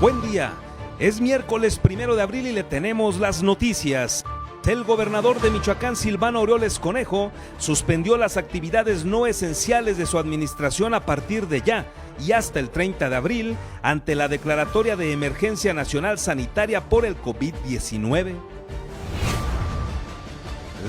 Buen día, es miércoles 1 de abril y le tenemos las noticias. El gobernador de Michoacán, Silvano Aureoles Conejo, suspendió las actividades no esenciales de su administración a partir de ya y hasta el 30 de abril ante la declaratoria de emergencia nacional sanitaria por el COVID-19.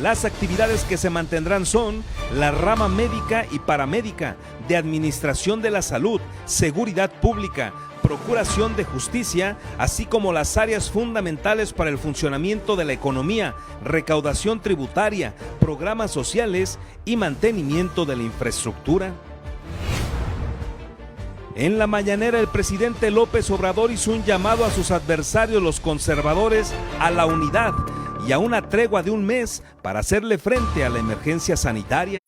Las actividades que se mantendrán son la rama médica y paramédica, de administración de la salud, seguridad pública, procuración de justicia, así como las áreas fundamentales para el funcionamiento de la economía, recaudación tributaria, programas sociales y mantenimiento de la infraestructura. En la mañanera, el presidente López Obrador hizo un llamado a sus adversarios, los conservadores, a la unidad y a una tregua de un mes para hacerle frente a la emergencia sanitaria.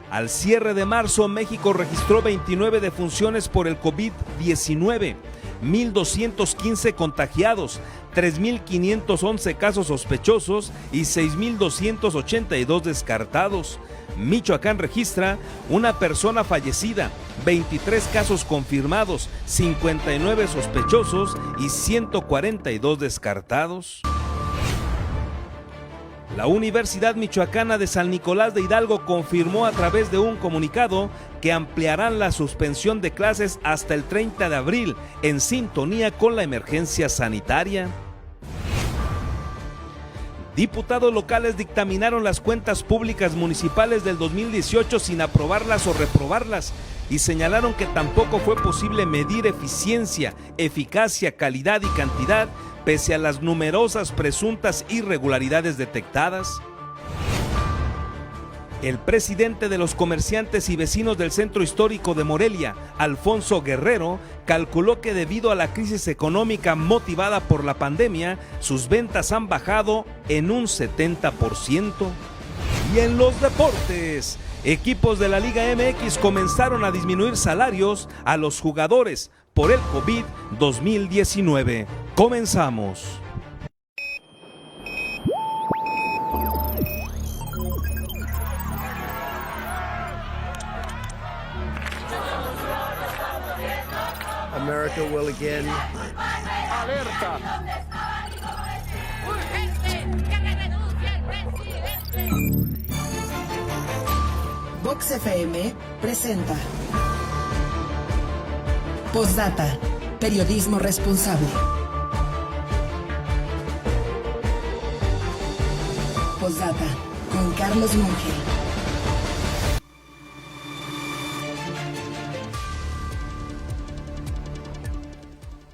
Al cierre de marzo, México registró 29 defunciones por el COVID-19, 1,215 contagiados, 3,511 casos sospechosos y 6,282 descartados. Michoacán registra una persona fallecida, 23 casos confirmados, 59 sospechosos y 142 descartados. La Universidad Michoacana de San Nicolás de Hidalgo confirmó a través de un comunicado que ampliarán la suspensión de clases hasta el 30 de abril, en sintonía con la emergencia sanitaria. Diputados locales dictaminaron las cuentas públicas municipales del 2018 sin aprobarlas o reprobarlas y señalaron que tampoco fue posible medir eficiencia, eficacia, calidad y cantidad pese a las numerosas presuntas irregularidades detectadas. El presidente de los comerciantes y vecinos del centro histórico de Morelia, Alfonso Guerrero, calculó que debido a la crisis económica motivada por la pandemia, sus ventas han bajado en un 70%. Y en los deportes, equipos de la Liga MX comenzaron a disminuir salarios a los jugadores por el COVID-2019. Comenzamos. America will again. Alerta. Vox FM presenta Postdata, periodismo responsable. Postdata, con Carlos Monge.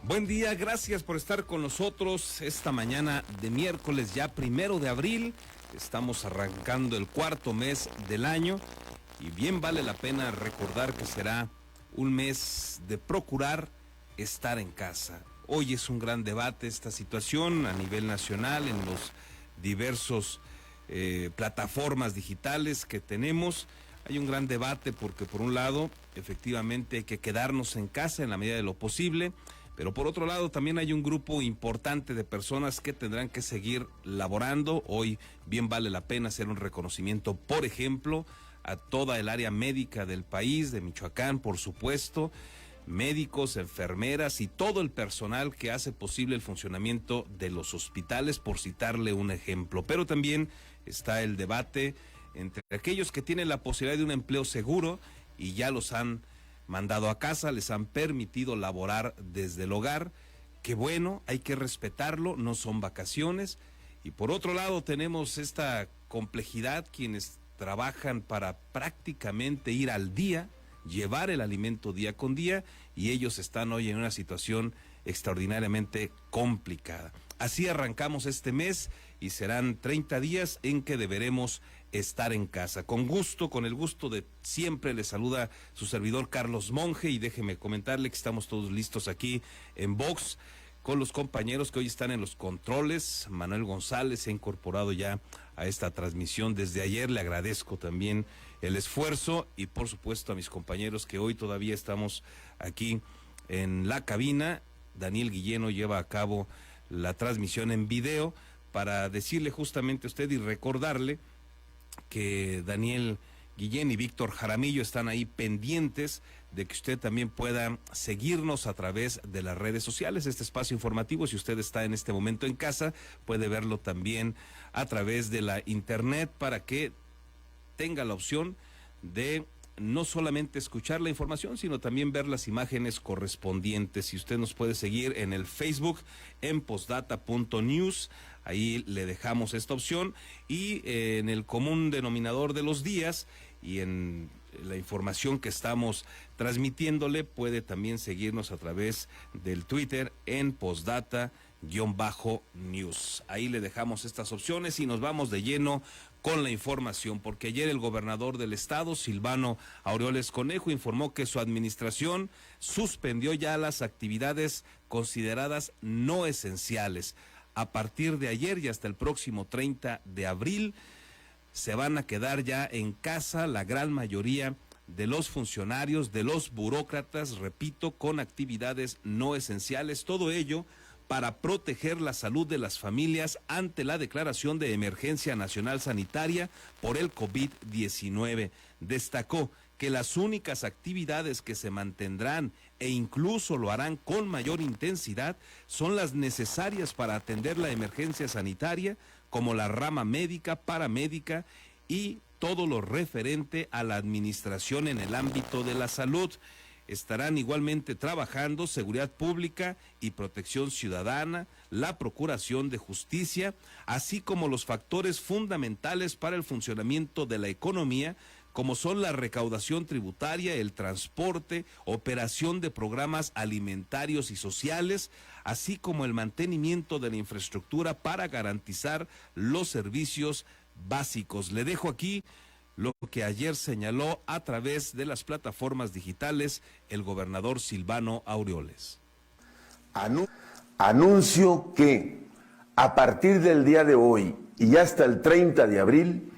Buen día, gracias por estar con nosotros esta mañana de miércoles, ya 1 de abril. Estamos arrancando el cuarto mes del año y bien vale la pena recordar que será un mes de procurar estar en casa. Hoy es un gran debate esta situación a nivel nacional en los diversos plataformas digitales que tenemos. Hay un gran debate porque por un lado efectivamente hay que quedarnos en casa en la medida de lo posible, pero por otro lado también hay un grupo importante de personas que tendrán que seguir laborando. Hoy bien vale la pena hacer un reconocimiento, por ejemplo, a toda el área médica del país, de Michoacán, por supuesto, médicos, enfermeras y todo el personal que hace posible el funcionamiento de los hospitales, por citarle un ejemplo. Pero también está el debate entre aquellos que tienen la posibilidad de un empleo seguro y ya los han mandado a casa, les han permitido laborar desde el hogar, que bueno, hay que respetarlo, no son vacaciones. Y por otro lado tenemos esta complejidad, quienes trabajan para prácticamente ir al día, llevar el alimento día con día, y ellos están hoy en una situación extraordinariamente complicada. Así arrancamos este mes y serán 30 días en que deberemos estar en casa. Con gusto, con el gusto de siempre, le saluda su servidor Carlos Monge y déjeme comentarle que estamos todos listos aquí en Vox con los compañeros que hoy están en los controles. Manuel González se ha incorporado ya a esta transmisión desde ayer, le agradezco también el esfuerzo y por supuesto a mis compañeros que hoy todavía estamos aquí en la cabina. Daniel Guilleno lleva a cabo la transmisión en video para decirle justamente a usted y recordarle que Daniel Guillén y Víctor Jaramillo están ahí pendientes de que usted también pueda seguirnos a través de las redes sociales. Este espacio informativo, si usted está en este momento en casa, puede verlo también a través de la internet para que tenga la opción de no solamente escuchar la información, sino también ver las imágenes correspondientes. Y usted nos puede seguir en el Facebook, en postdata.news, ahí le dejamos esta opción, y en el común denominador de los días y en la información que estamos transmitiéndole, puede también seguirnos a través del Twitter en postdata_news. Ahí le dejamos estas opciones y nos vamos de lleno con la información, porque ayer el gobernador del estado, Silvano Aureoles Conejo, informó que su administración suspendió ya las actividades consideradas no esenciales. A partir de ayer y hasta el próximo 30 de abril, se van a quedar ya en casa la gran mayoría de los funcionarios, de los burócratas, repito, con actividades no esenciales. Todo ello para proteger la salud de las familias ante la declaración de emergencia nacional sanitaria por el COVID-19. Destacó que las únicas actividades que se mantendrán e incluso lo harán con mayor intensidad son las necesarias para atender la emergencia sanitaria, como la rama médica, paramédica y todo lo referente a la administración en el ámbito de la salud. Estarán igualmente trabajando seguridad pública y protección ciudadana, la procuración de justicia, así como los factores fundamentales para el funcionamiento de la economía, como son la recaudación tributaria, el transporte, operación de programas alimentarios y sociales, así como el mantenimiento de la infraestructura para garantizar los servicios básicos. Le dejo aquí lo que ayer señaló a través de las plataformas digitales el gobernador Silvano Aureoles. Anuncio que a partir del día de hoy y hasta el 30 de abril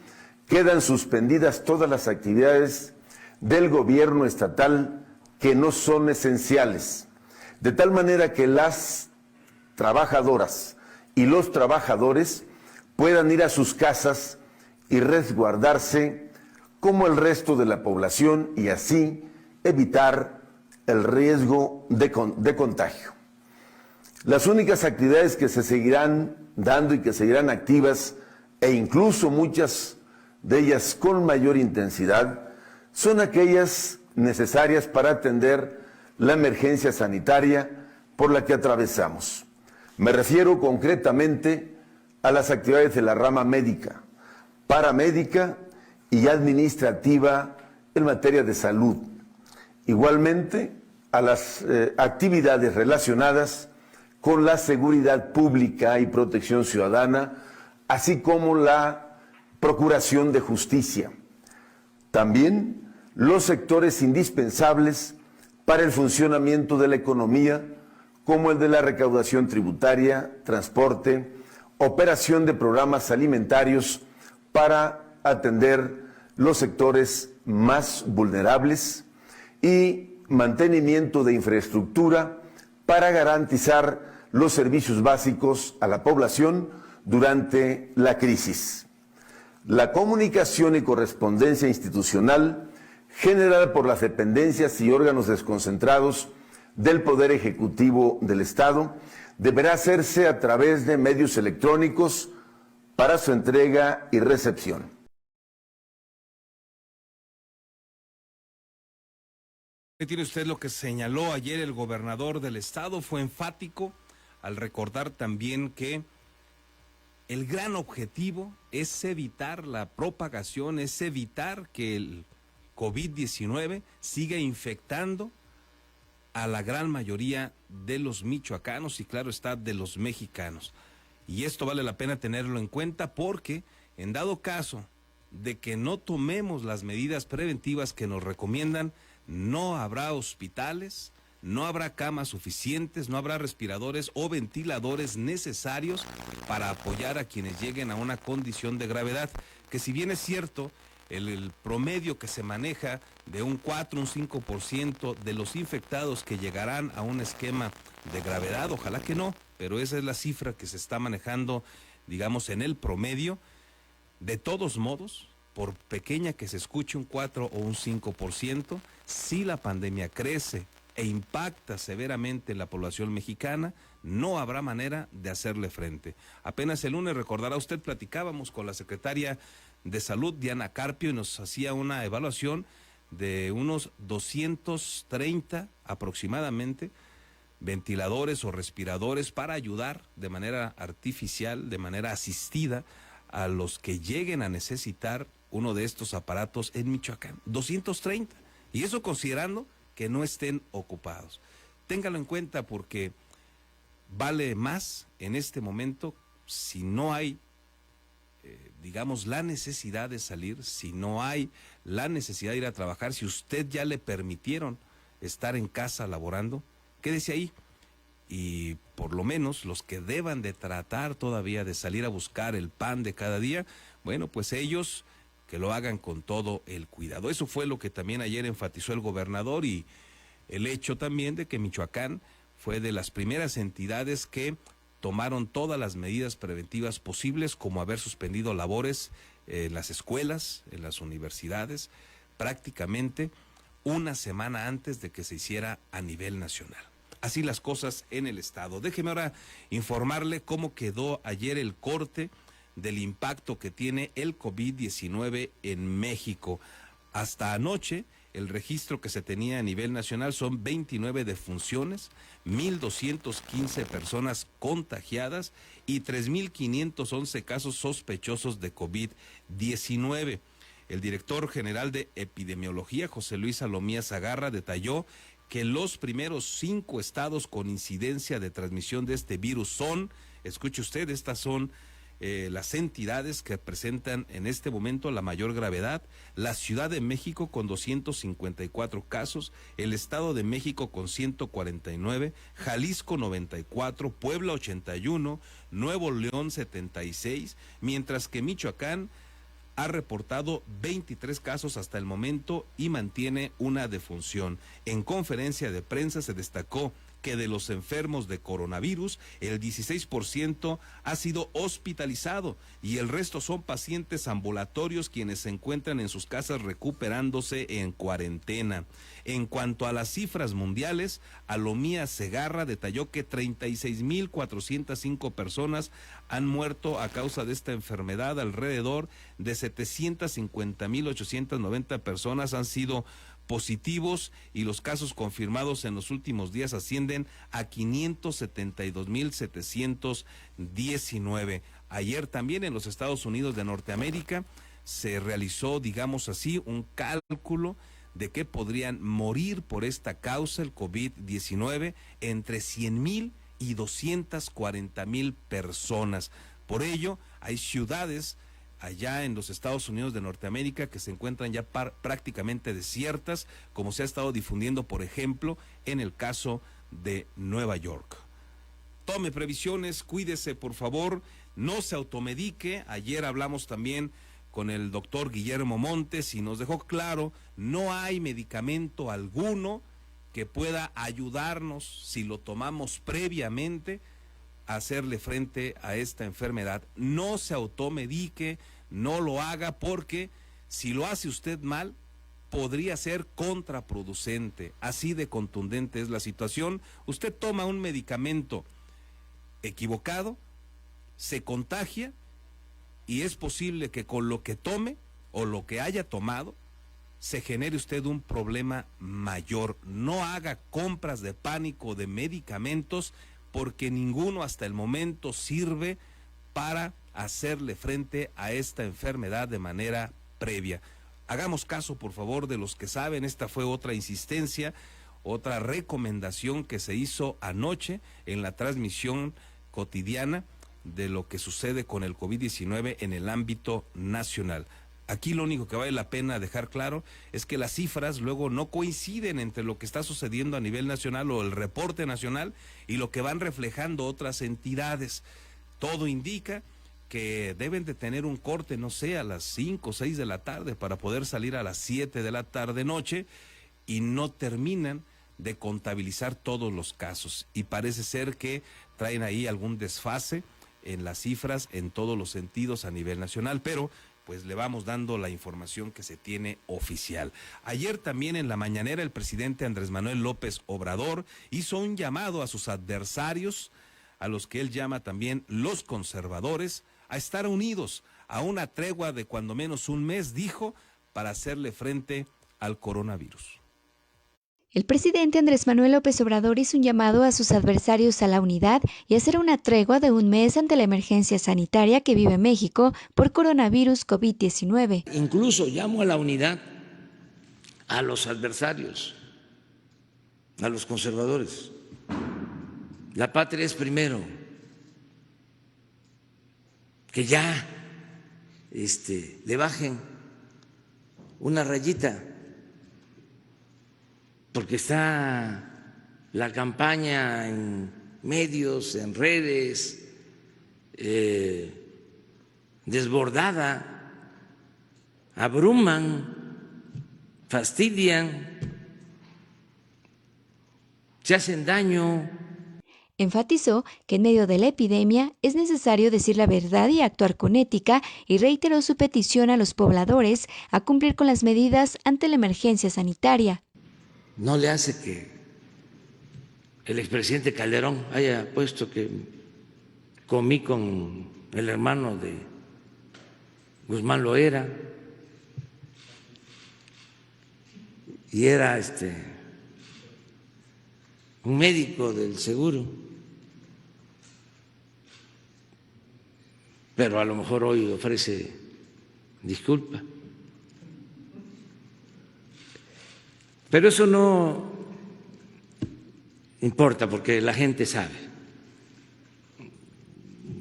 quedan suspendidas todas las actividades del gobierno estatal que no son esenciales, de tal manera que las trabajadoras y los trabajadores puedan ir a sus casas y resguardarse como el resto de la población y así evitar el riesgo de contagio. Las únicas actividades que se seguirán dando y que seguirán activas, e incluso muchas de ellas con mayor intensidad, son aquellas necesarias para atender la emergencia sanitaria por la que atravesamos. Me refiero concretamente a las actividades de la rama médica, paramédica y administrativa en materia de salud. Igualmente a las actividades relacionadas con la seguridad pública y protección ciudadana, así como la procuración de justicia. También los sectores indispensables para el funcionamiento de la economía, como el de la recaudación tributaria, transporte, operación de programas alimentarios para atender los sectores más vulnerables y mantenimiento de infraestructura para garantizar los servicios básicos a la población durante la crisis. La comunicación y correspondencia institucional generada por las dependencias y órganos desconcentrados del Poder Ejecutivo del Estado deberá hacerse a través de medios electrónicos para su entrega y recepción. Tiene usted lo que señaló ayer el gobernador del estado, fue enfático al recordar también que el gran objetivo es evitar la propagación, es evitar que el COVID-19 siga infectando a la gran mayoría de los michoacanos y claro está de los mexicanos. Y esto vale la pena tenerlo en cuenta porque en dado caso de que no tomemos las medidas preventivas que nos recomiendan, no habrá hospitales, no habrá camas suficientes, no habrá respiradores o ventiladores necesarios para apoyar a quienes lleguen a una condición de gravedad, que si bien es cierto, el promedio que se maneja de un 4, un 5% de los infectados que llegarán a un esquema de gravedad, ojalá que no, pero esa es la cifra que se está manejando, digamos, en el promedio. De todos modos, por pequeña que se escuche un 4 o un 5%, si la pandemia crece e impacta severamente en la población mexicana, no habrá manera de hacerle frente. Apenas el lunes, recordará usted, platicábamos con la secretaria de Salud, Diana Carpio, y nos hacía una evaluación de unos 230 aproximadamente ventiladores o respiradores para ayudar de manera artificial, de manera asistida, a los que lleguen a necesitar uno de estos aparatos en Michoacán. 230. Y eso considerando que no estén ocupados. Téngalo en cuenta porque vale más en este momento si no hay, digamos, la necesidad de salir, si no hay la necesidad de ir a trabajar, si usted ya le permitieron estar en casa laborando, quédese ahí. Y por lo menos los que deban de tratar todavía de salir a buscar el pan de cada día, bueno, pues ellos que lo hagan con todo el cuidado. Eso fue lo que también ayer enfatizó el gobernador, y el hecho también de que Michoacán fue de las primeras entidades que tomaron todas las medidas preventivas posibles, como haber suspendido labores en las escuelas, en las universidades, prácticamente una semana antes de que se hiciera a nivel nacional. Así las cosas en el estado. Déjeme ahora informarle cómo quedó ayer el corte del impacto que tiene el COVID-19 en México. Hasta anoche, el registro que se tenía a nivel nacional son 29 defunciones, 1,215 personas contagiadas y 3,511 casos sospechosos de COVID-19. El director general de epidemiología, José Luis Salomía Zagarra, detalló que los primeros 5 estados con incidencia de transmisión de este virus son, escuche usted, estas son las entidades que presentan en este momento la mayor gravedad: la Ciudad de México con 254 casos, el Estado de México con 149, Jalisco 94, Puebla 81, Nuevo León 76, mientras que Michoacán ha reportado 23 casos hasta el momento y mantiene una defunción. En conferencia de prensa se destacó que de los enfermos de coronavirus, el 16% ha sido hospitalizado y el resto son pacientes ambulatorios quienes se encuentran en sus casas recuperándose en cuarentena. En cuanto a las cifras mundiales, Alomía Segarra detalló que 36,405 personas han muerto a causa de esta enfermedad, alrededor de 750,890 personas han sido positivos y los casos confirmados en los últimos días ascienden a 572,719. Ayer también en los Estados Unidos de Norteamérica se realizó, digamos así, un cálculo de que podrían morir por esta causa, el COVID-19, entre 100,000 y 240,000 personas. Por ello, hay ciudades allá en los Estados Unidos de Norteamérica que se encuentran ya prácticamente desiertas, como se ha estado difundiendo, por ejemplo, en el caso de Nueva York. Tome previsiones, cuídese, por favor, no se automedique. Ayer hablamos también con el doctor Guillermo Montes y nos dejó claro, no hay medicamento alguno que pueda ayudarnos, si lo tomamos previamente, a hacerle frente a esta enfermedad. No se automedique, no lo haga, porque si lo hace usted mal, podría ser contraproducente. Así de contundente es la situación. Usted toma un medicamento equivocado, se contagia y es posible que con lo que tome o lo que haya tomado se genere usted un problema mayor. No haga compras de pánico de medicamentos, porque ninguno hasta el momento sirve para hacerle frente a esta enfermedad de manera previa. Hagamos caso, por favor, de los que saben. Esta fue otra insistencia, otra recomendación que se hizo anoche en la transmisión cotidiana de lo que sucede con el COVID-19 en el ámbito nacional. Aquí lo único que vale la pena dejar claro es que las cifras luego no coinciden entre lo que está sucediendo a nivel nacional o el reporte nacional y lo que van reflejando otras entidades. Todo indica que deben de tener un corte, no sé, a las 5 o 6 de la tarde para poder salir a las 7 de la tarde noche, y no terminan de contabilizar todos los casos. Y parece ser que traen ahí algún desfase en las cifras en todos los sentidos a nivel nacional, pero pues le vamos dando la información que se tiene oficial. Ayer también en la mañanera el presidente Andrés Manuel López Obrador hizo un llamado a sus adversarios, a los que él llama también los conservadores, a estar unidos a una tregua de cuando menos un mes, dijo, para hacerle frente al coronavirus. El presidente Andrés Manuel López Obrador hizo un llamado a sus adversarios a la unidad y hacer una tregua de un mes ante la emergencia sanitaria que vive México por coronavirus COVID-19. Incluso llamo a la unidad a los adversarios, a los conservadores. La patria es primero. Que ya le bajen una rayita, porque está la campaña en medios, en redes, desbordada, abruman, fastidian, se hacen daño. Enfatizó que en medio de la epidemia es necesario decir la verdad y actuar con ética, y reiteró su petición a los pobladores a cumplir con las medidas ante la emergencia sanitaria. No le hace que el expresidente Calderón haya puesto que comí con el hermano de Guzmán Loera y era un médico del seguro, pero a lo mejor hoy ofrece disculpa. Pero eso no importa porque la gente sabe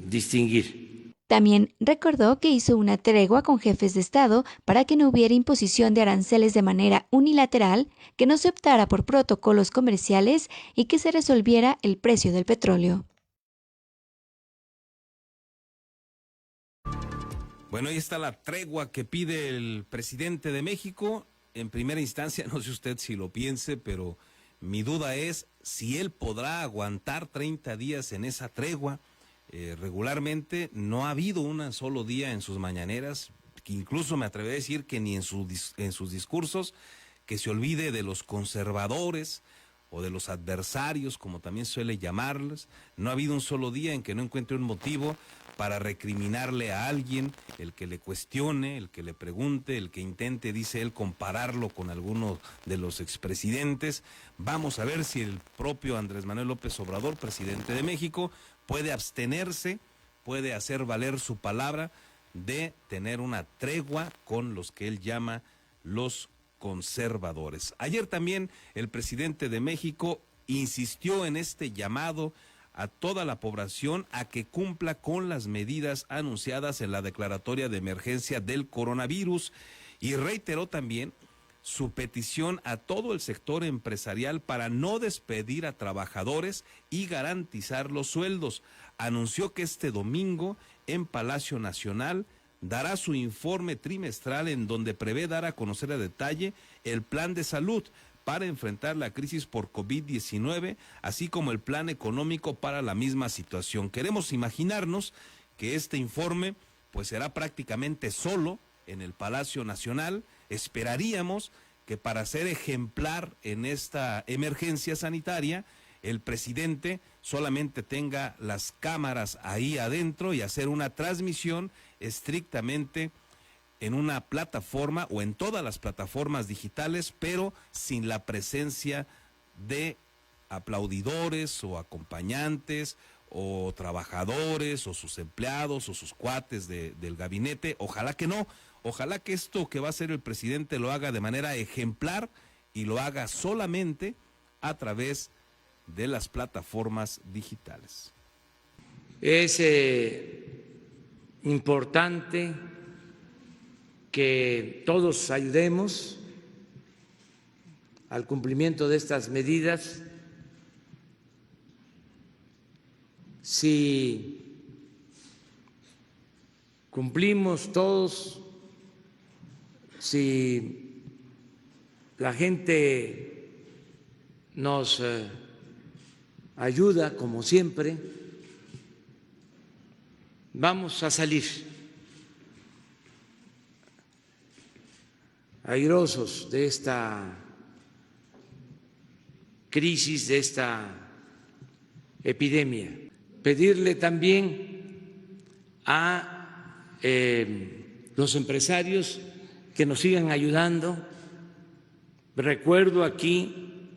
distinguir. También recordó que hizo una tregua con jefes de Estado para que no hubiera imposición de aranceles de manera unilateral, que no se optara por protocolos comerciales y que se resolviera el precio del petróleo. Bueno, ahí está la tregua que pide el presidente de México. En primera instancia, no sé usted si lo piense, pero mi duda es si él podrá aguantar 30 días en esa tregua. Regularmente no ha habido un solo día en sus mañaneras, que incluso me atrevo a decir que ni en sus discursos, que se olvide de los conservadores o de los adversarios, como también suele llamarlos. No ha habido un solo día en que no encuentre un motivo para recriminarle a alguien, el que le cuestione, el que le pregunte, el que intente, dice él, compararlo con alguno de los expresidentes. Vamos a ver si el propio Andrés Manuel López Obrador, presidente de México, puede abstenerse, puede hacer valer su palabra de tener una tregua con los que él llama los conservadores. Ayer también el presidente de México insistió en este llamado a toda la población a que cumpla con las medidas anunciadas en la declaratoria de emergencia del coronavirus, y reiteró también su petición a todo el sector empresarial para no despedir a trabajadores y garantizar los sueldos. Anunció que este domingo en Palacio Nacional dará su informe trimestral en donde prevé dar a conocer a detalle el plan de salud para enfrentar la crisis por COVID-19, así como el plan económico para la misma situación. Queremos imaginarnos que este informe pues será prácticamente solo en el Palacio Nacional. Esperaríamos que para ser ejemplar en esta emergencia sanitaria, el presidente solamente tenga las cámaras ahí adentro y hacer una transmisión estrictamente en una plataforma o en todas las plataformas digitales, pero sin la presencia de aplaudidores o acompañantes o trabajadores o sus empleados o sus cuates del gabinete. Ojalá que no, ojalá que esto que va a hacer el presidente lo haga de manera ejemplar y lo haga solamente a través de las plataformas digitales. Es importante que todos ayudemos al cumplimiento de estas medidas. Si cumplimos todos, si la gente nos ayuda como siempre, vamos a salir airosos de esta crisis, de esta epidemia. Pedirle también a los empresarios que nos sigan ayudando. Recuerdo aquí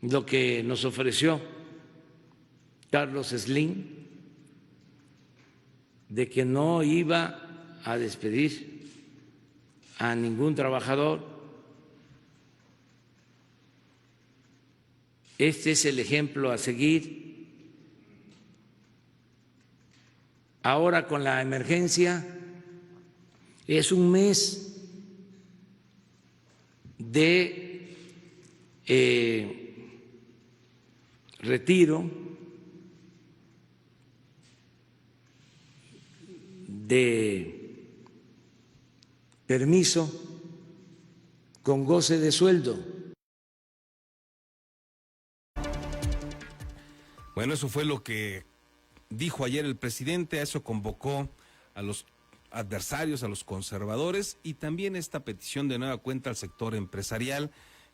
lo que nos ofreció Carlos Slim, de que no iba a despedir a ningún trabajador. Este es el ejemplo a seguir. Ahora con la emergencia es un mes de retiro, de permiso con goce de sueldo. Bueno, eso fue lo que dijo ayer el presidente, a eso convocó a los adversarios, a los conservadores, y también esta petición de nueva cuenta al sector empresarial,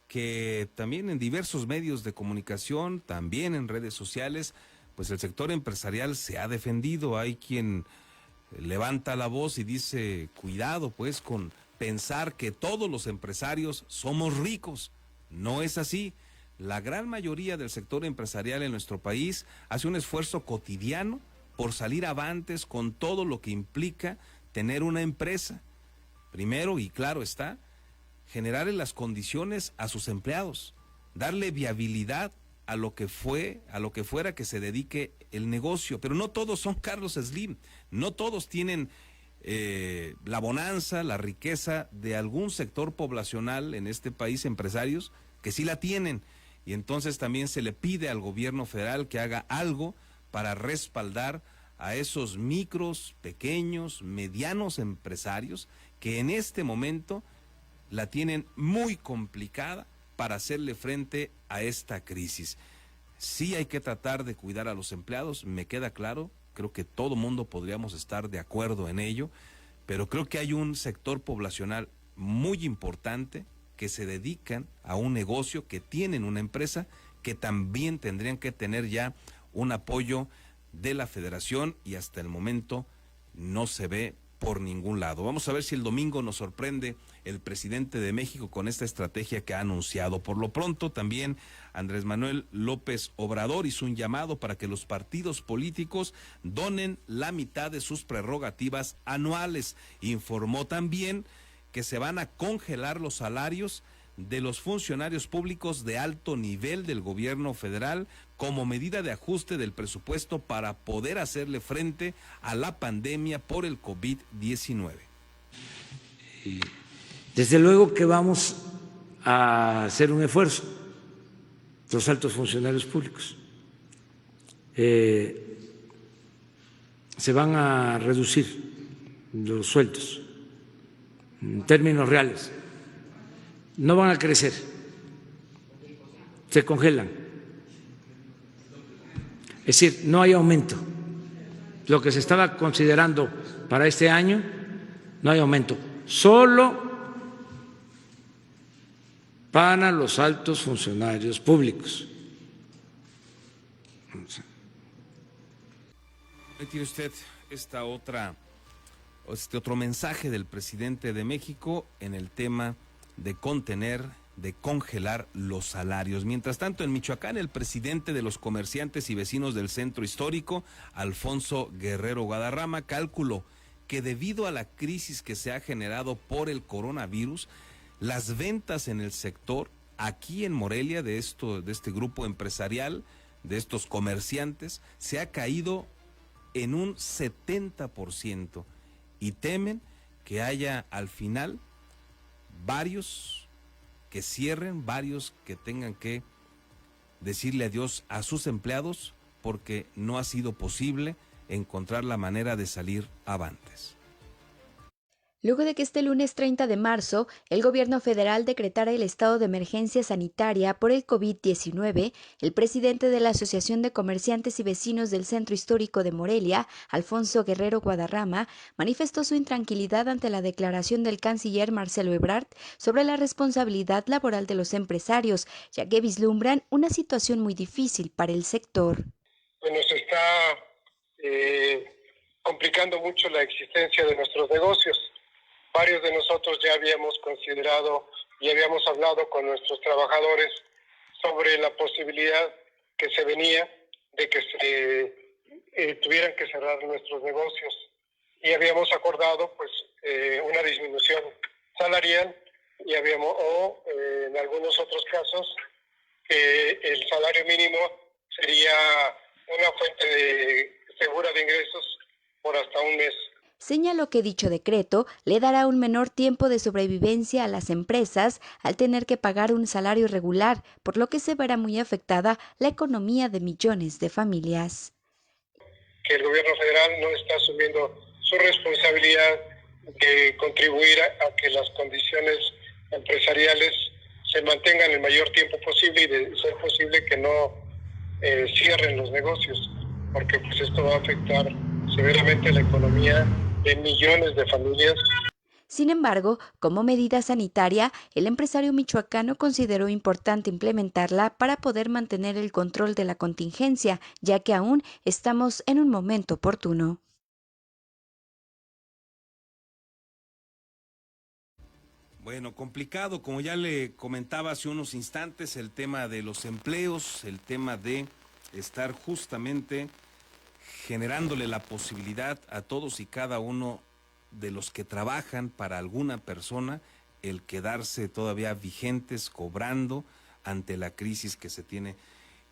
que también en diversos medios de comunicación, también en redes sociales, pues el sector empresarial se ha defendido. Hay quien levanta la voz y dice, cuidado pues con pensar que todos los empresarios somos ricos. No es así. La gran mayoría del sector empresarial en nuestro país hace un esfuerzo cotidiano por salir avantes con todo lo que implica tener una empresa. Primero, y claro está, generarle las condiciones a sus empleados, darle viabilidad a lo que fuera que se dedique el negocio. Pero no todos son Carlos Slim, no todos tienen la bonanza, la riqueza de algún sector poblacional en este país, empresarios que sí la tienen. Y entonces también se le pide al gobierno federal que haga algo para respaldar a esos micros, pequeños, medianos empresarios que en este momento la tienen muy complicada para hacerle frente a esta crisis. Sí hay que tratar de cuidar a los empleados, me queda claro, creo que todo mundo podríamos estar de acuerdo en ello, pero creo que hay un sector poblacional muy importante que se dedican a un negocio, que tienen una empresa, que también tendrían que tener ya un apoyo de la federación, y hasta el momento no se ve por ningún lado. Vamos a ver si el domingo nos sorprende el presidente de México con esta estrategia que ha anunciado. Por lo pronto, también Andrés Manuel López Obrador hizo un llamado para que los partidos políticos donen la mitad de sus prerrogativas anuales. Informó también que se van a congelar los salarios de los funcionarios públicos de alto nivel del gobierno federal como medida de ajuste del presupuesto para poder hacerle frente a la pandemia por el COVID-19. Desde luego que vamos a hacer un esfuerzo, los altos funcionarios públicos. Se van a reducir los sueldos en términos reales. No van a crecer, se congelan. Es decir, no hay aumento. Lo que se estaba considerando para este año, no hay aumento. Solo para los altos funcionarios públicos. Ahí tiene usted este otro mensaje del presidente de México en el tema de contener, de congelar los salarios. Mientras tanto, en Michoacán, el presidente de los comerciantes y vecinos del centro histórico, Alfonso Guerrero Guadarrama, calculó que debido a la crisis que se ha generado por el coronavirus, las ventas en el sector aquí en Morelia de este grupo empresarial, de estos comerciantes, se ha caído en un 70%, y temen que haya al final varios que cierren, varios que tengan que decirle adiós a sus empleados porque no ha sido posible encontrar la manera de salir avantes. Luego de que este lunes 30 de marzo el gobierno federal decretara el estado de emergencia sanitaria por el COVID-19, el presidente de la Asociación de Comerciantes y Vecinos del Centro Histórico de Morelia, Alfonso Guerrero Guadarrama, manifestó su intranquilidad ante la declaración del canciller Marcelo Ebrard sobre la responsabilidad laboral de los empresarios, ya que vislumbran una situación muy difícil para el sector. Pues nos está complicando mucho la existencia de nuestros negocios. Varios de nosotros ya habíamos considerado y habíamos hablado con nuestros trabajadores sobre la posibilidad que se venía de que se tuvieran que cerrar nuestros negocios y habíamos acordado pues una disminución salarial y en algunos otros casos el salario mínimo sería una fuente segura de ingresos por hasta un mes. Señaló que dicho decreto le dará un menor tiempo de sobrevivencia a las empresas al tener que pagar un salario regular, por lo que se verá muy afectada la economía de millones de familias. Que el gobierno federal no está asumiendo su responsabilidad de contribuir a que las condiciones empresariales se mantengan el mayor tiempo posible y de ser posible que no cierren los negocios, porque pues esto va a afectar severamente la economía de millones de familias. Sin embargo, como medida sanitaria, el empresario michoacano consideró importante implementarla para poder mantener el control de la contingencia, ya que aún estamos en un momento oportuno. Bueno, complicado, como ya le comentaba hace unos instantes, el tema de los empleos, el tema de estar justamente generándole la posibilidad a todos y cada uno de los que trabajan para alguna persona el quedarse todavía vigentes, cobrando ante la crisis que se tiene.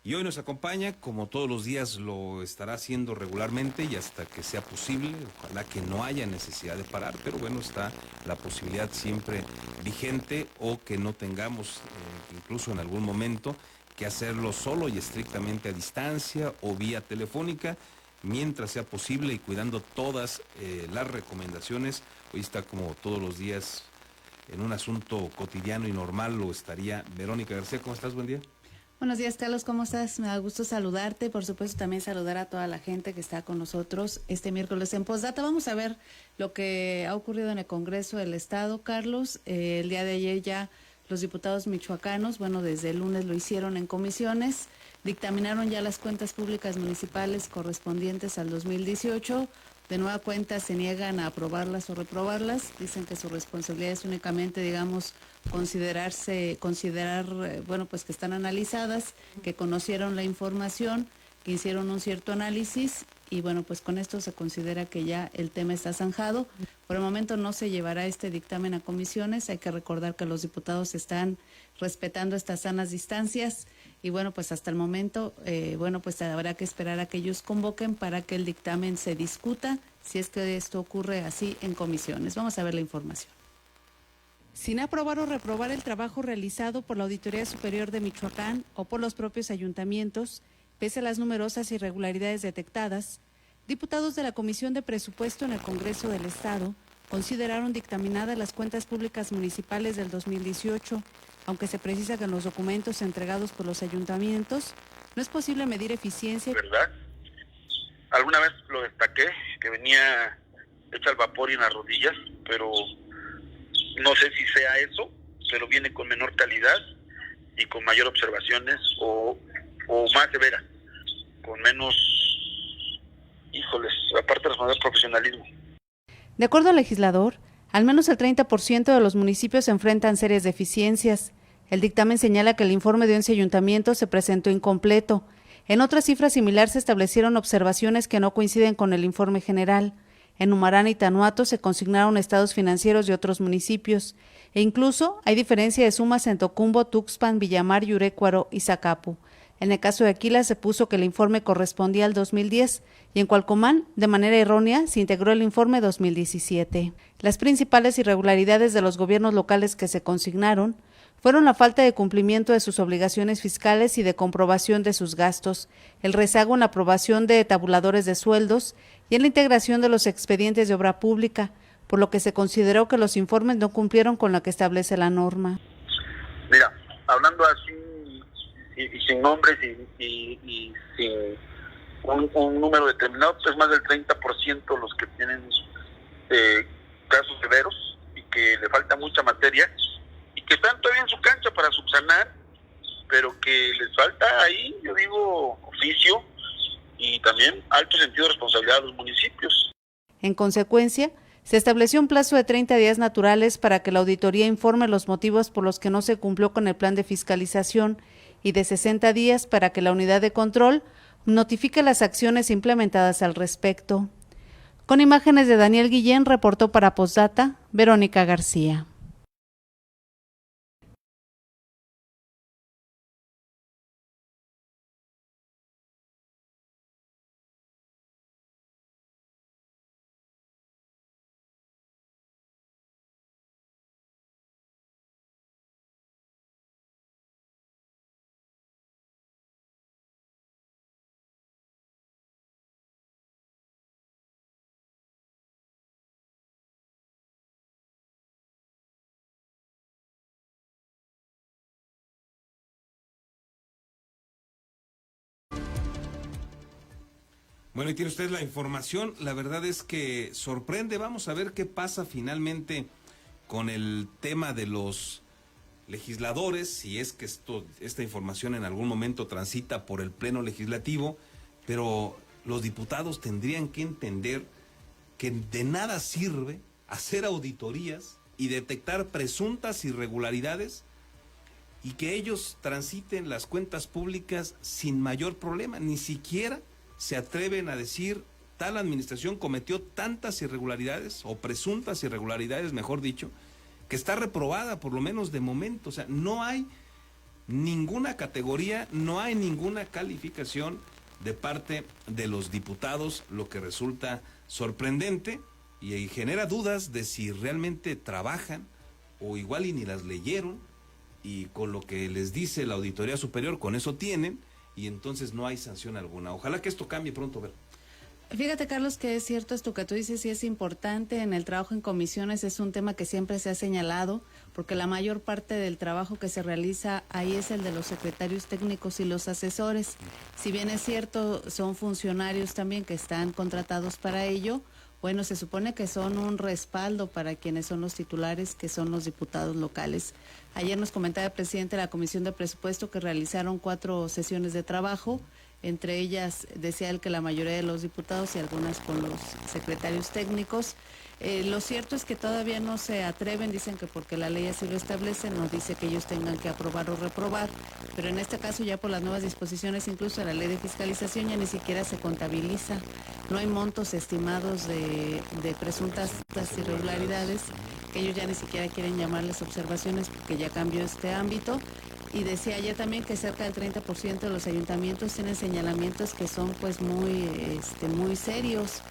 Y hoy nos acompaña, como todos los días lo estará haciendo regularmente y hasta que sea posible, ojalá que no haya necesidad de parar, pero bueno, está la posibilidad siempre vigente o que no tengamos incluso en algún momento que hacerlo solo y estrictamente a distancia o vía telefónica, mientras sea posible y cuidando todas las recomendaciones. Hoy está como todos los días en un asunto cotidiano y normal, lo estaría Verónica García. ¿Cómo estás? Buen día. Buenos días, Carlos, ¿cómo estás? Me da gusto saludarte, por supuesto también saludar a toda la gente que está con nosotros este miércoles en Postdata. Vamos a ver lo que ha ocurrido en el Congreso del Estado, Carlos. El día de ayer ya los diputados michoacanos, desde el lunes lo hicieron en comisiones, dictaminaron ya las cuentas públicas municipales correspondientes al 2018. De nueva cuenta se niegan a aprobarlas o reprobarlas. Dicen que su responsabilidad es únicamente, considerar, que están analizadas, que conocieron la información, que hicieron un cierto análisis y pues con esto se considera que ya el tema está zanjado. Por el momento no se llevará este dictamen a comisiones. Hay que recordar que los diputados están respetando estas sanas distancias y hasta el momento, habrá que esperar a que ellos convoquen para que el dictamen se discuta, si es que esto ocurre así en comisiones. Vamos a ver la información. Sin aprobar o reprobar el trabajo realizado por la Auditoría Superior de Michoacán o por los propios ayuntamientos, pese a las numerosas irregularidades detectadas, diputados de la Comisión de Presupuesto en el Congreso del Estado consideraron dictaminadas las cuentas públicas municipales del 2018, aunque se precisa que en los documentos entregados por los ayuntamientos no es posible medir eficiencia. ¿Verdad? Alguna vez lo destaqué, que venía hecha al vapor y en las rodillas, pero no sé si sea eso, pero viene con menor calidad y con mayor observaciones o más severa, con menos, aparte de mayor profesionalismo. De acuerdo al legislador, al menos el 30% de los municipios enfrentan serias deficiencias. El dictamen señala que el informe de 11 ayuntamientos se presentó incompleto. En otra cifra similar se establecieron observaciones que no coinciden con el informe general. En Humarán y Tanuato se consignaron estados financieros de otros municipios. E incluso hay diferencia de sumas en Tocumbo, Tuxpan, Villamar, Yurécuaro y Zacapu. En el caso de Aquila se puso que el informe correspondía al 2010 y en Cualcomán, de manera errónea, se integró el informe 2017. Las principales irregularidades de los gobiernos locales que se consignaron fueron la falta de cumplimiento de sus obligaciones fiscales y de comprobación de sus gastos, el rezago en la aprobación de tabuladores de sueldos y en la integración de los expedientes de obra pública. por lo que se consideró que los informes no cumplieron con lo que establece la norma. Mira, hablando así y sin nombres y sin un número determinado, pues más del 30% los que tienen casos severos y que le falta mucha materia y que están todavía en su cancha para subsanar, pero que les falta ahí, yo digo, oficio y también alto sentido de responsabilidad de los municipios. En consecuencia, se estableció un plazo de 30 días naturales para que la auditoría informe los motivos por los que no se cumplió con el plan de fiscalización y de 60 días para que la unidad de control notifique las acciones implementadas al respecto. Con imágenes de Daniel Guillén, reportó para Postdata, Verónica García. Bueno, y tiene usted la información, la verdad es que sorprende, vamos a ver qué pasa finalmente con el tema de los legisladores, si es que esta información en algún momento transita por el Pleno Legislativo, pero los diputados tendrían que entender que de nada sirve hacer auditorías y detectar presuntas irregularidades y que ellos transiten las cuentas públicas sin mayor problema, ni siquiera se atreven a decir tal administración cometió tantas irregularidades o presuntas irregularidades, mejor dicho, que está reprobada por lo menos de momento. O sea, no hay ninguna categoría, no hay ninguna calificación de parte de los diputados, lo que resulta sorprendente y genera dudas de si realmente trabajan o igual y ni las leyeron y con lo que les dice la Auditoría Superior con eso tienen. Y entonces no hay sanción alguna. Ojalá que esto cambie pronto, ver. Fíjate, Carlos, que es cierto esto que tú dices, sí es importante en el trabajo en comisiones, es un tema que siempre se ha señalado, porque la mayor parte del trabajo que se realiza ahí es el de los secretarios técnicos y los asesores. Si bien es cierto, son funcionarios también que están contratados para ello, bueno, se supone que son un respaldo para quienes son los titulares, que son los diputados locales. Ayer nos comentaba el presidente de la Comisión de Presupuesto que realizaron 4 sesiones de trabajo, entre ellas decía él que la mayoría de los diputados y algunas con los secretarios técnicos. Lo cierto es que todavía no se atreven, dicen que porque la ley así lo establece, no dice que ellos tengan que aprobar o reprobar, pero en este caso ya por las nuevas disposiciones, incluso la ley de fiscalización ya ni siquiera se contabiliza, no hay montos estimados de presuntas irregularidades, que ellos ya ni siquiera quieren llamarles observaciones porque ya cambió este ámbito. Y decía ayer también que cerca del 30% de los ayuntamientos tienen señalamientos que son pues muy serios.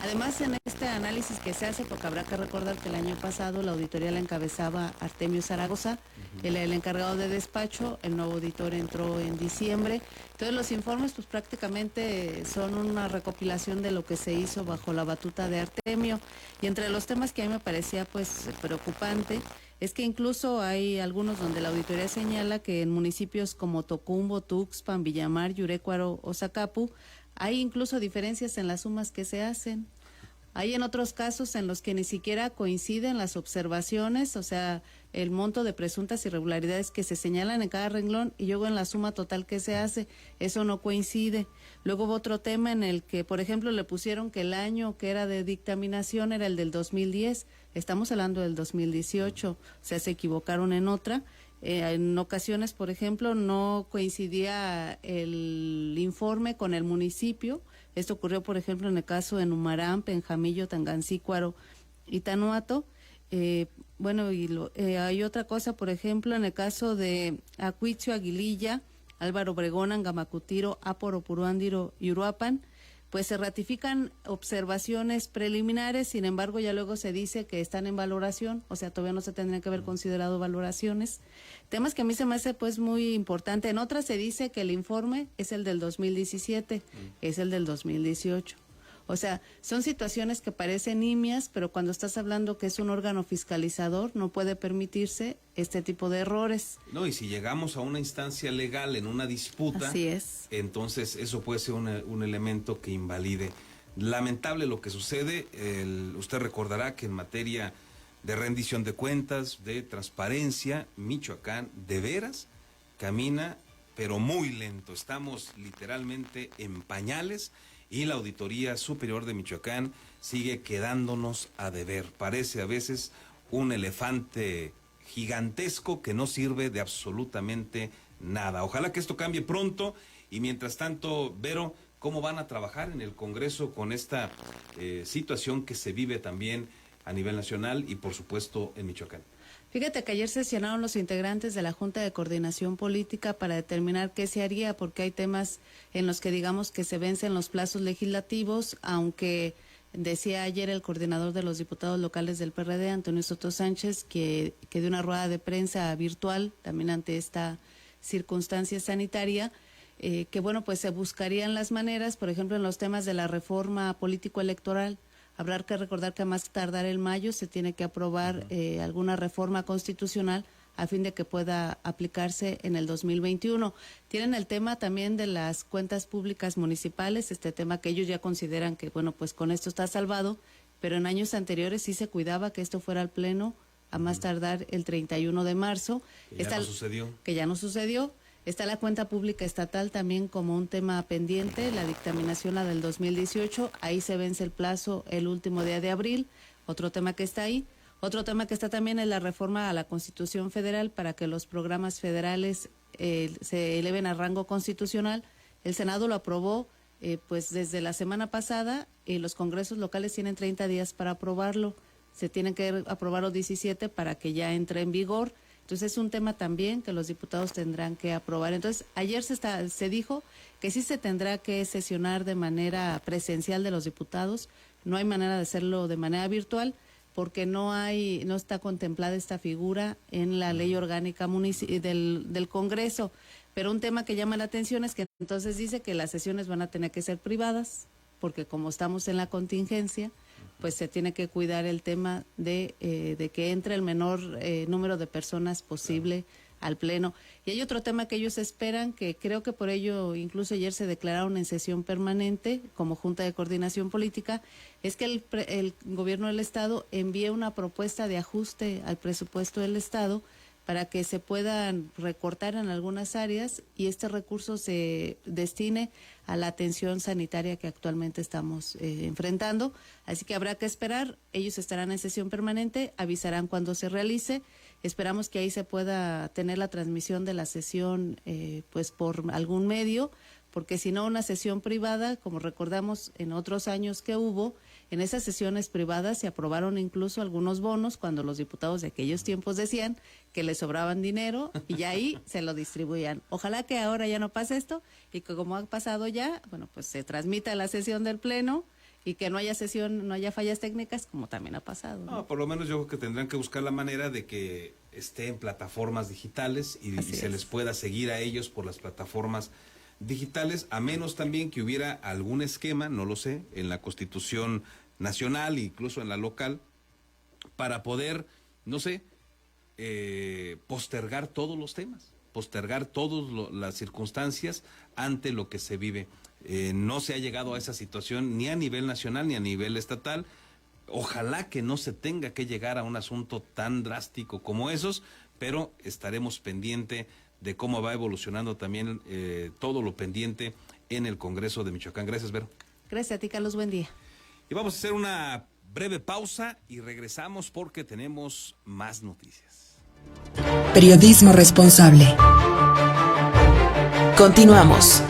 Además, en este análisis que se hace, porque habrá que recordar que el año pasado la auditoría la encabezaba Artemio Zaragoza, el encargado de despacho, el nuevo auditor entró en diciembre. Entonces los informes pues prácticamente son una recopilación de lo que se hizo bajo la batuta de Artemio. Y entre los temas que a mí me parecía pues preocupante, es que incluso hay algunos donde la auditoría señala que en municipios como Tocumbo, Tuxpan, Villamar, Yurecuaro o Zacapu hay incluso diferencias en las sumas que se hacen. Hay en otros casos en los que ni siquiera coinciden las observaciones, o sea, el monto de presuntas irregularidades que se señalan en cada renglón y luego en la suma total que se hace, eso no coincide. Luego hubo otro tema en el que, por ejemplo, le pusieron que el año que era de dictaminación era el del 2010, estamos hablando del 2018, o sea, se equivocaron en otra. En ocasiones, por ejemplo, no coincidía el informe con el municipio. Esto ocurrió, por ejemplo, en el caso de Numaram, Penjamillo, Tangancícuaro y Tanuato. Hay otra cosa, por ejemplo, en el caso de Acuitzio, Aguililla, Álvaro Obregón, Angamacutiro, Aporo, Puruándiro y Uruapan, pues se ratifican observaciones preliminares, sin embargo ya luego se dice que están en valoración, o sea, todavía no se tendrían que haber considerado valoraciones. Temas que a mí se me hace pues muy importante. En otras se dice que el informe es el del 2017, es el del 2018. O sea, son situaciones que parecen nimias, pero cuando estás hablando que es un órgano fiscalizador, no puede permitirse este tipo de errores. No, y si llegamos a una instancia legal en una disputa, así es, entonces eso puede ser un elemento que invalide. Lamentable lo que sucede. Usted recordará que en materia de rendición de cuentas, de transparencia, Michoacán de veras camina, pero muy lento. Estamos literalmente en pañales y la Auditoría Superior de Michoacán sigue quedándonos a deber. Parece a veces un elefante gigantesco que no sirve de absolutamente nada. Ojalá que esto cambie pronto y mientras tanto, Vero, ¿cómo van a trabajar en el Congreso con esta situación que se vive también a nivel nacional y por supuesto en Michoacán? Fíjate que ayer sesionaron los integrantes de la Junta de Coordinación Política para determinar qué se haría, porque hay temas en los que digamos que se vencen los plazos legislativos, aunque decía ayer el coordinador de los diputados locales del PRD, Antonio Soto Sánchez, que dio una rueda de prensa virtual también ante esta circunstancia sanitaria, que bueno, pues se buscarían las maneras, por ejemplo, en los temas de la reforma político-electoral. Habrá que recordar que a más tardar el mayo se tiene que aprobar alguna reforma constitucional a fin de que pueda aplicarse en el 2021. Tienen el tema también de las cuentas públicas municipales, este tema que ellos ya consideran que, bueno, pues con esto está salvado, pero en años anteriores sí se cuidaba que esto fuera al Pleno a más tardar el 31 de marzo. Que ya no sucedió. Que ya no sucedió. Está la cuenta pública estatal también como un tema pendiente, la dictaminación, la del 2018, ahí se vence el plazo el último día de abril, otro tema que está ahí. Otro tema que está también es la reforma a la Constitución Federal para que los programas federales se eleven a rango constitucional. El Senado lo aprobó pues desde la semana pasada y los congresos locales tienen 30 días para aprobarlo. Se tienen que aprobar los 17 para que ya entre en vigor. Entonces es un tema también que los diputados tendrán que aprobar. Entonces ayer se dijo que sí se tendrá que sesionar de manera presencial de los diputados, no hay manera de hacerlo de manera virtual porque no está contemplada esta figura en la ley orgánica del Congreso. Pero un tema que llama la atención es que entonces dice que las sesiones van a tener que ser privadas, porque como estamos en la contingencia, pues se tiene que cuidar el tema de que entre el menor número de personas posible al Pleno. Y hay otro tema que ellos esperan, que creo que por ello incluso ayer se declararon en sesión permanente como Junta de Coordinación Política, es que el gobierno del Estado envíe una propuesta de ajuste al presupuesto del Estado para que se puedan recortar en algunas áreas y este recurso se destine a la atención sanitaria que actualmente estamos enfrentando. Así que habrá que esperar, ellos estarán en sesión permanente, avisarán cuando se realice. Esperamos que ahí se pueda tener la transmisión de la sesión pues por algún medio, porque si no una sesión privada, como recordamos en otros años que hubo, en esas sesiones privadas se aprobaron incluso algunos bonos cuando los diputados de aquellos tiempos decían que les sobraban dinero y ya ahí se lo distribuían. Ojalá que ahora ya no pase esto y que como ha pasado ya, bueno, pues se transmita la sesión del Pleno y que no haya fallas técnicas como también ha pasado. No, por lo menos yo creo que tendrán que buscar la manera de que esté en plataformas digitales y se les pueda seguir a ellos por las plataformas digitales, a menos también que hubiera algún esquema, no lo sé, en la Constitución Nacional, incluso en la local, para poder, no sé, postergar todos los temas, postergar todas las circunstancias ante lo que se vive. No se ha llegado a esa situación ni a nivel nacional ni a nivel estatal. Ojalá que no se tenga que llegar a un asunto tan drástico como esos, pero estaremos pendientes de cómo va evolucionando también todo lo pendiente en el Congreso de Michoacán. Gracias, Vero. Gracias a ti, Carlos. Buen día. Y vamos a hacer una breve pausa y regresamos porque tenemos más noticias. Periodismo responsable. Continuamos.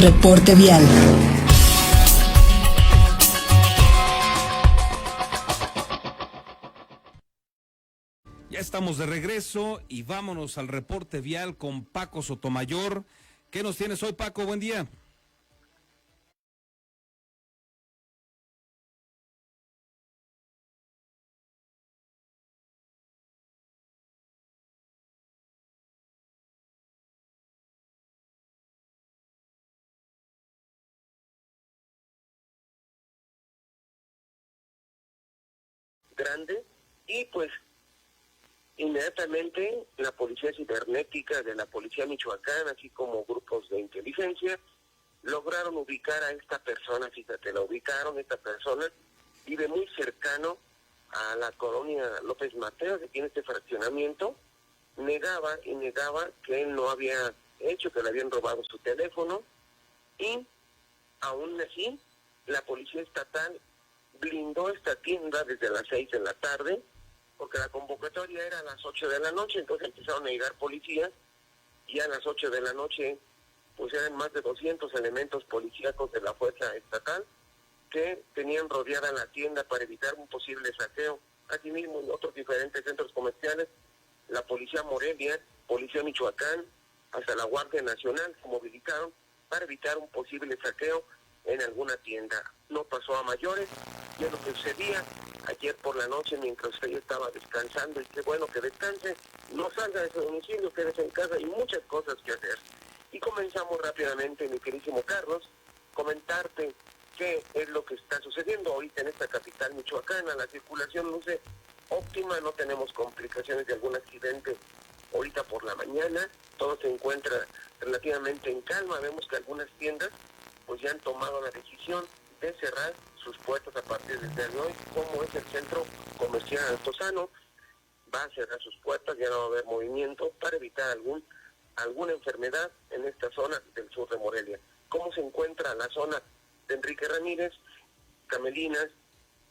Reporte vial. Ya estamos de regreso y vámonos al reporte vial con Paco Sotomayor. ¿Qué nos tienes hoy, Paco? Buen día. Grande y pues inmediatamente la policía cibernética de la policía Michoacán, así como grupos de inteligencia, lograron ubicar a esta persona. Fíjate, la ubicaron. Esta persona vive muy cercano a la colonia López Mateos, que tiene este fraccionamiento. Negaba que él no había hecho, que le habían robado su teléfono, y aún así la policía estatal blindó esta tienda desde las 6 de la tarde, porque la convocatoria era a las 8 de la noche, entonces empezaron a llegar policías, y a las 8 de la noche pues eran más de 200 elementos policíacos de la fuerza estatal que tenían rodeada la tienda para evitar un posible saqueo. Asimismo, en otros diferentes centros comerciales, la policía Morelia, policía Michoacán, hasta la Guardia Nacional se movilizaron para evitar un posible saqueo en alguna tienda. No pasó a mayores, y es lo que sucedía ayer por la noche mientras ella estaba descansando, y qué bueno que descanse, no salga de su domicilio, quédese en casa, y muchas cosas que hacer. Y comenzamos rápidamente, mi queridísimo Carlos, comentarte qué es lo que está sucediendo ahorita en esta capital michoacana. La circulación luce óptima, no tenemos complicaciones de algún accidente ahorita por la mañana, todo se encuentra relativamente en calma. Vemos que algunas tiendas pues ya han tomado la decisión de cerrar sus puertas a partir del día de hoy, como es el centro comercial Altozano, va a cerrar sus puertas, ya no va a haber movimiento para evitar alguna enfermedad en esta zona del sur de Morelia. ¿Cómo se encuentra la zona de Enrique Ramírez, Camelinas,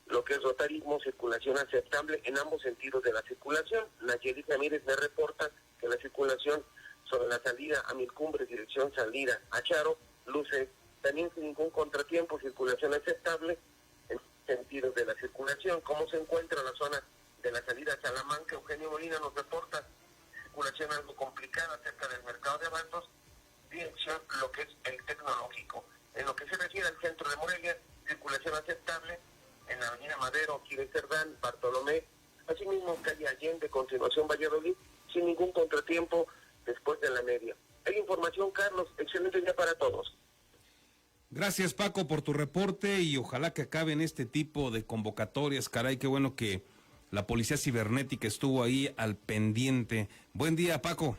lo que es Rotarismo, circulación aceptable en ambos sentidos de la circulación? Nayeli Ramírez me reporta que la circulación sobre la salida a Milcumbres, dirección salida a Charo, luce también sin ningún contratiempo, circulación aceptable en sentidos de la circulación. ¿Cómo se encuentra la zona de la salida a Salamanca? Eugenio Molina nos reporta circulación algo complicada cerca del mercado de abastos, dirección lo que es el tecnológico. En lo que se refiere al centro de Morelia, circulación aceptable en la avenida Madero, Quirón Cerdán, Bartolomé, asimismo calle Allende, continuación Valladolid, sin ningún contratiempo después de la media. Hay información, Carlos, excelente día para todos. Gracias, Paco, por tu reporte, y ojalá que acaben este tipo de convocatorias. Caray, qué bueno que la policía cibernética estuvo ahí al pendiente. Buen día, Paco.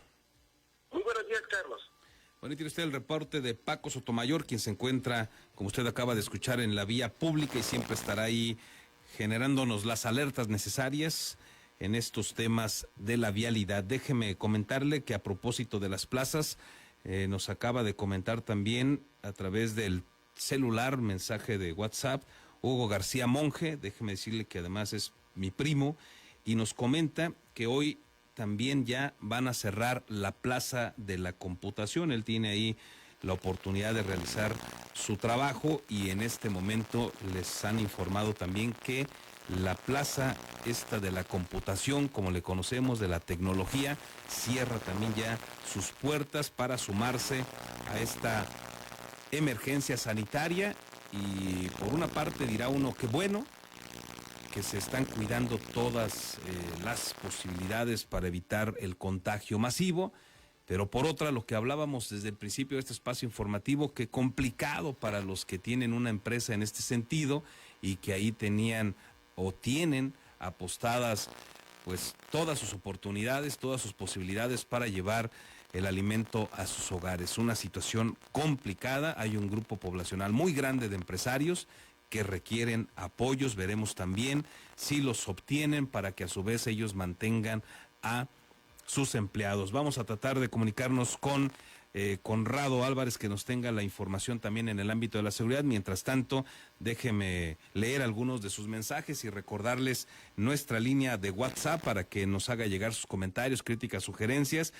Muy buenos días, Carlos. Bueno, y tiene usted el reporte de Paco Sotomayor, quien se encuentra, como usted acaba de escuchar, en la vía pública y siempre estará ahí generándonos las alertas necesarias en estos temas de la vialidad. Déjeme comentarle que a propósito de las plazas, nos acaba de comentar también a través del celular, mensaje de WhatsApp, Hugo García Monge. Déjeme decirle que además es mi primo, y nos comenta que hoy también ya van a cerrar la Plaza de la Computación. Él tiene ahí la oportunidad de realizar su trabajo, y en este momento les han informado también que la plaza esta de la computación, como le conocemos, de la tecnología, cierra también ya sus puertas para sumarse a esta emergencia sanitaria. Y por una parte dirá uno que bueno, que se están cuidando todas las posibilidades para evitar el contagio masivo, pero por otra, lo que hablábamos desde el principio de este espacio informativo, que complicado para los que tienen una empresa en este sentido y que ahí tenían o tienen apostadas pues todas sus oportunidades, todas sus posibilidades para llevar el alimento a sus hogares. Una situación complicada. Hay un grupo poblacional muy grande de empresarios que requieren apoyos. Veremos también si los obtienen para que a su vez ellos mantengan a sus empleados. Vamos a tratar de comunicarnos con Conrado Álvarez, que nos tenga la información también en el ámbito de la seguridad. Mientras tanto, déjeme leer algunos de sus mensajes y recordarles nuestra línea de WhatsApp para que nos haga llegar sus comentarios, críticas, sugerencias.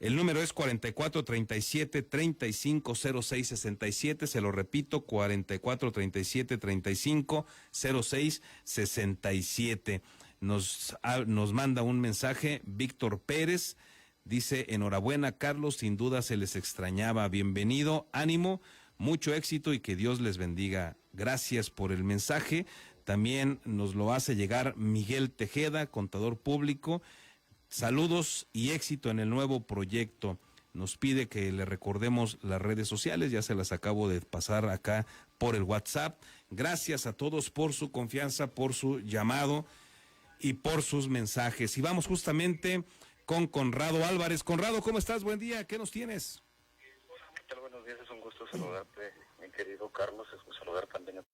El número es 4437-350667, se lo repito, 4437-350667. Nos manda un mensaje Víctor Pérez, dice: enhorabuena Carlos, sin duda se les extrañaba, bienvenido, ánimo, mucho éxito y que Dios les bendiga. Gracias por el mensaje. También nos lo hace llegar Miguel Tejeda, contador público. Saludos y éxito en el nuevo proyecto. Nos pide que le recordemos las redes sociales, ya se las acabo de pasar acá por el WhatsApp. Gracias a todos por su confianza, por su llamado y por sus mensajes. Y vamos justamente con Conrado Álvarez. Conrado, ¿cómo estás? Buen día, ¿qué nos tienes? ¿Qué tal? Buenos días, es un gusto saludarte, mi querido Carlos, es un gusto saludar también a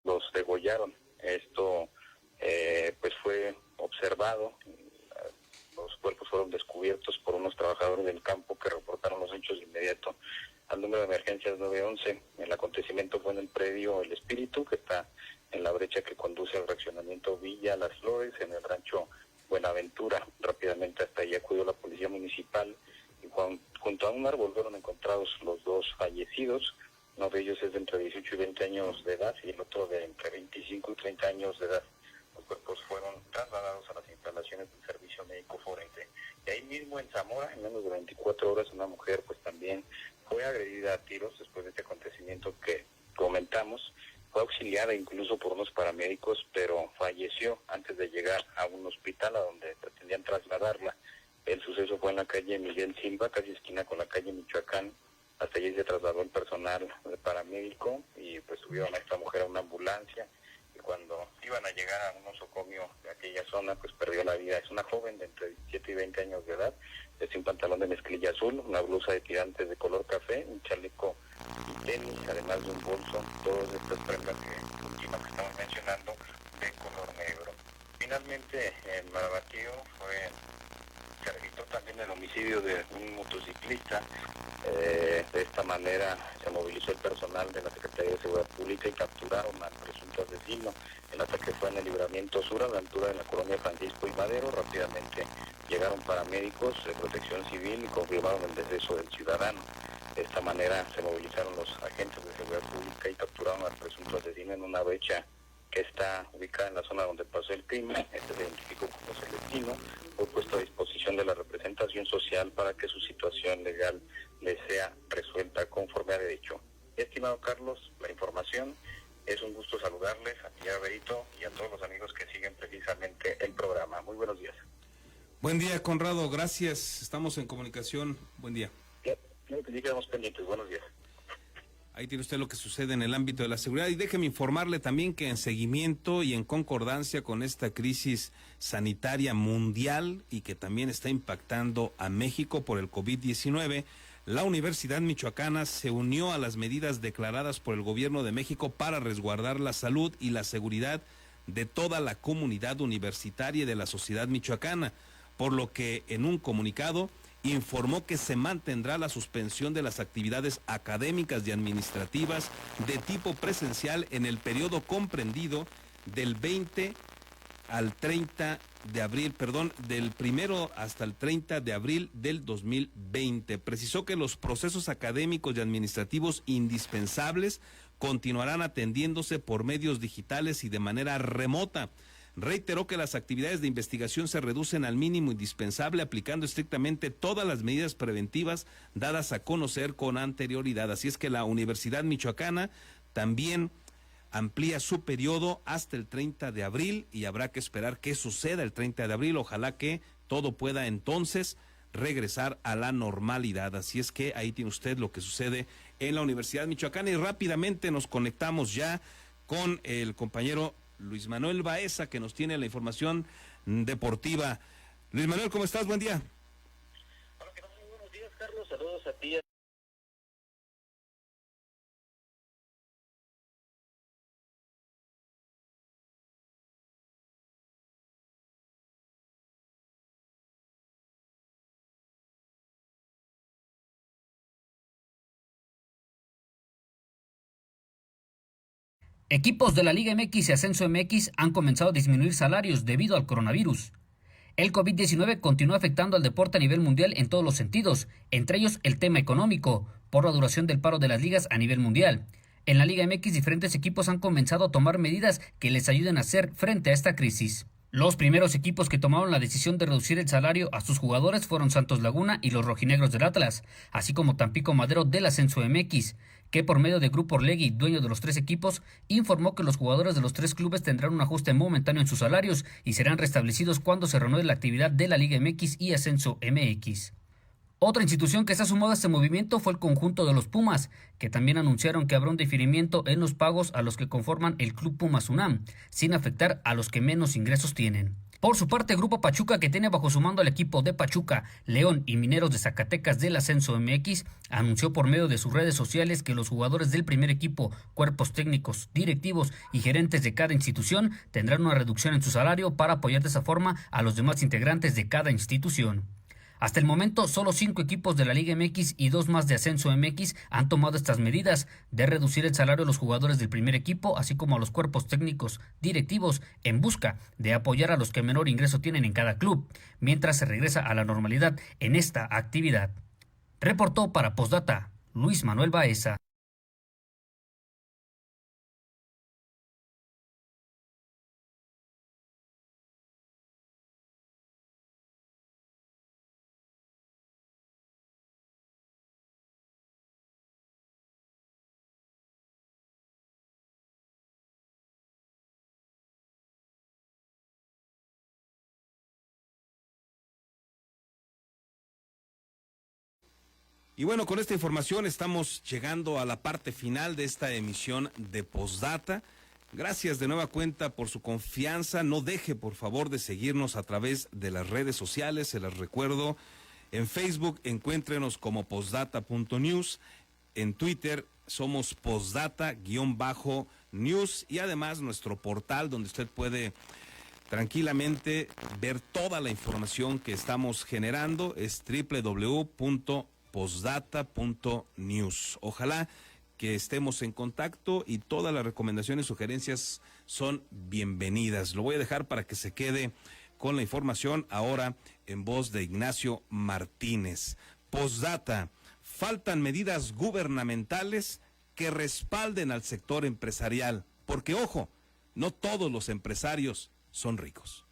los degollaron. Esto pues fue observado. Los cuerpos fueron descubiertos por unos trabajadores del campo que reportaron los hechos de inmediato al número de emergencias 911. El acontecimiento fue en el predio El Espíritu, que está en la brecha que conduce al fraccionamiento Villa Las Flores, en el rancho Buenaventura. Rápidamente hasta allí acudió la policía municipal y junto a un árbol fueron encontrados los dos fallecidos. Uno de ellos es de entre 18 y 20 años de edad y el otro de entre 25 y 30 años de edad. Los cuerpos fueron trasladados a las instalaciones del Servicio Médico Forense. Y ahí mismo en Zamora, en menos de 24 horas, una mujer pues también fue agredida a tiros después de este acontecimiento que comentamos. Fue auxiliada incluso por unos paramédicos, pero falleció antes de llegar a un hospital a donde pretendían trasladarla. El suceso fue en la calle Miguel Silva, casi esquina con la calle Michoacán. Hasta allí se trasladó el personal paramédico y pues subieron a esta mujer a una ambulancia. Y cuando iban a llegar a un nosocomio de aquella zona, pues perdió la vida. Es una joven de entre 17 y 20 años de edad, es un pantalón de mezclilla azul, una blusa de tirantes de color café, un chaleco y tenis, además de un bolso. Todas estas prendas que estamos mencionando de color negro. Finalmente, en Marabatío se registró también el homicidio de un motociclista. De esta manera se movilizó el personal de la Secretaría de Seguridad Pública y capturaron al presunto asesino. El ataque fue en el Libramiento Sur, a la altura de la colonia Francisco y Madero. Rápidamente llegaron paramédicos de Protección Civil y confirmaron el deceso del ciudadano. De esta manera se movilizaron los agentes de Seguridad Pública y capturaron al presunto asesino en una brecha que está ubicada en la zona donde pasó el crimen. Este se identificó como Celestino, fue puesto a disposición de la representación social para que su situación legal le sea resuelta conforme a derecho. Estimado Carlos, la información, es un gusto saludarles a ti, a Berito, y a todos los amigos que siguen precisamente el programa. Muy buenos días. Buen día, Conrado, gracias, estamos en comunicación, buen día. Claro que sí, quedamos pendientes, buenos días. Ahí tiene usted lo que sucede en el ámbito de la seguridad y déjeme informarle también que en seguimiento y en concordancia con esta crisis sanitaria mundial y que también está impactando a México por el COVID-19, la Universidad Michoacana se unió a las medidas declaradas por el Gobierno de México para resguardar la salud y la seguridad de toda la comunidad universitaria y de la sociedad michoacana, por lo que en un comunicado informó que se mantendrá la suspensión de las actividades académicas y administrativas de tipo presencial en el periodo comprendido del 20 al 30 de abril, del 1 hasta el 30 de abril del 2020. Precisó que los procesos académicos y administrativos indispensables continuarán atendiéndose por medios digitales y de manera remota. Reiteró que las actividades de investigación se reducen al mínimo indispensable, aplicando estrictamente todas las medidas preventivas dadas a conocer con anterioridad. Así es que la Universidad Michoacana también amplía su periodo hasta el 30 de abril y habrá que esperar qué suceda el 30 de abril. Ojalá que todo pueda entonces regresar a la normalidad. Así es que ahí tiene usted lo que sucede en la Universidad Michoacana y rápidamente nos conectamos ya con el compañero Luis Manuel Baeza, que nos tiene la información deportiva. Luis Manuel, ¿cómo estás? Buen día. Hola, ¿qué tal? Saludos a ti. Equipos de la Liga MX y Ascenso MX han comenzado a disminuir salarios debido al coronavirus. El COVID-19 continúa afectando al deporte a nivel mundial en todos los sentidos, entre ellos el tema económico, por la duración del paro de las ligas a nivel mundial. En la Liga MX diferentes equipos han comenzado a tomar medidas que les ayuden a hacer frente a esta crisis. Los primeros equipos que tomaron la decisión de reducir el salario a sus jugadores fueron Santos Laguna y los rojinegros del Atlas, así como Tampico Madero del Ascenso MX, que por medio de Grupo Orlegui, dueño de los 3 equipos, informó que los jugadores de los 3 clubes tendrán un ajuste momentáneo en sus salarios y serán restablecidos cuando se reanude la actividad de la Liga MX y Ascenso MX. Otra institución que se ha sumado a este movimiento fue el conjunto de los Pumas, que también anunciaron que habrá un diferimiento en los pagos a los que conforman el Club Pumas UNAM, sin afectar a los que menos ingresos tienen. Por su parte, Grupo Pachuca, que tiene bajo su mando al equipo de Pachuca, León y Mineros de Zacatecas del Ascenso MX, anunció por medio de sus redes sociales que los jugadores del primer equipo, cuerpos técnicos, directivos y gerentes de cada institución tendrán una reducción en su salario para apoyar de esa forma a los demás integrantes de cada institución. Hasta el momento, solo 5 equipos de la Liga MX y 2 más de Ascenso MX han tomado estas medidas de reducir el salario a los jugadores del primer equipo, así como a los cuerpos técnicos directivos, en busca de apoyar a los que menor ingreso tienen en cada club, mientras se regresa a la normalidad en esta actividad. Reportó para Postdata Luis Manuel Baeza. Y bueno, con esta información estamos llegando a la parte final de esta emisión de Postdata. Gracias de nueva cuenta por su confianza. No deje, por favor, de seguirnos a través de las redes sociales. Se las recuerdo. En Facebook, encuéntrenos como postdata.news. En Twitter, somos postdata_news. Y además, nuestro portal donde usted puede tranquilamente ver toda la información que estamos generando es www.postdata.news. Ojalá que estemos en contacto y todas las recomendaciones y sugerencias son bienvenidas. Lo voy a dejar para que se quede con la información ahora en voz de Ignacio Martínez. Postdata, faltan medidas gubernamentales que respalden al sector empresarial, porque ojo, no todos los empresarios son ricos.